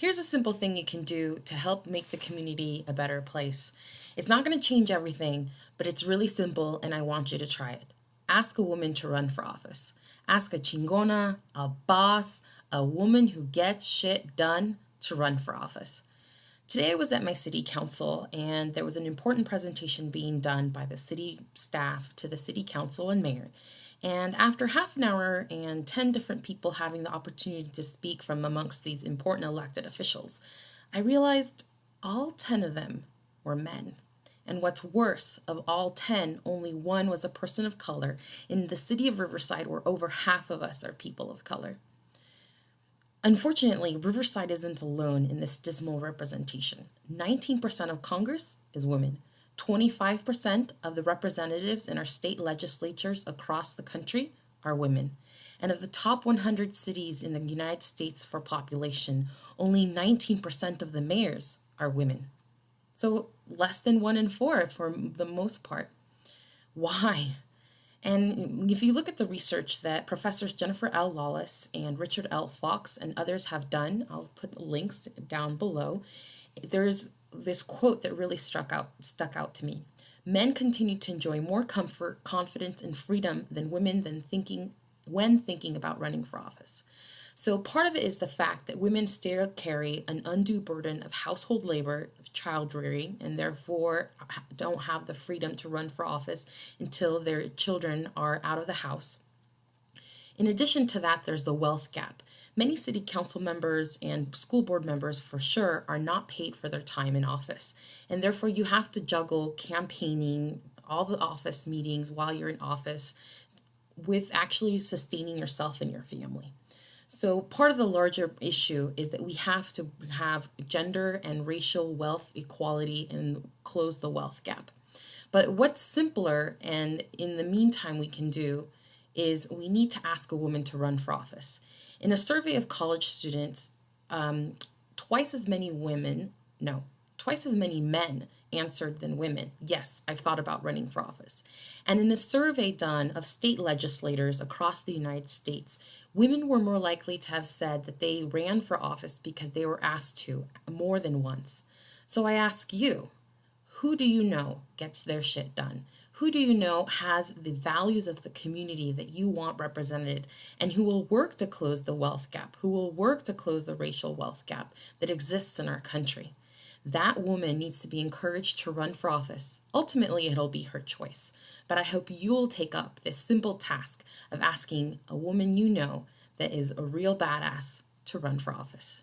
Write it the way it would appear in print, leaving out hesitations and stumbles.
Here's a simple thing you can do to help make the community a better place. It's not going to change everything, but it's really simple and I want you to try it. Ask a woman to run for office. Ask a chingona, a boss, a woman who gets shit done to run for office. Today I was at my city council and there was an important presentation being done by the city staff to the city council and mayor. And after half an hour and 10 different people having the opportunity to speak from amongst these important elected officials, I realized all 10 of them were men. And what's worse, of all 10, only one was a person of color in the city of Riverside, where over half of us are people of color. Unfortunately, Riverside isn't alone in this dismal representation. 19% of Congress is women. 25% of the representatives in our state legislatures across the country are women. And of the top 100 cities in the United States for population, only 19% of the mayors are women. So less than 1 in 4 for the most part. Why? And if you look at the research that Professors Jennifer L. Lawless and Richard L. Fox and others have done, I'll put links down below, there's this quote that really stuck out to me. Men continue to enjoy more comfort, confidence, and freedom than women when thinking about running for office. So part of it is the fact that women still carry an undue burden of household labor, of child rearing, and therefore don't have the freedom to run for office until their children are out of the house. In addition to that, there's the wealth gap. Many city council members and school board members, for sure, are not paid for their time in office, and therefore you have to juggle campaigning, all the office meetings while you're in office, with actually sustaining yourself and your family. So part of the larger issue is that we have to have gender and racial wealth equality and close the wealth gap. But what's simpler and in the meantime we can do is we need to ask a woman to run for office. In a survey of college students, twice as many men answered than women. Yes, I've thought about running for office. And in a survey done of state legislators across the United States, women were more likely to have said that they ran for office because they were asked to more than once. So I ask you, who do you know gets their shit done? Who do you know has the values of the community that you want represented and who will work to close the wealth gap, who will work to close the racial wealth gap that exists in our country? That woman needs to be encouraged to run for office. Ultimately, it'll be her choice. But I hope you'll take up this simple task of asking a woman you know that is a real badass to run for office.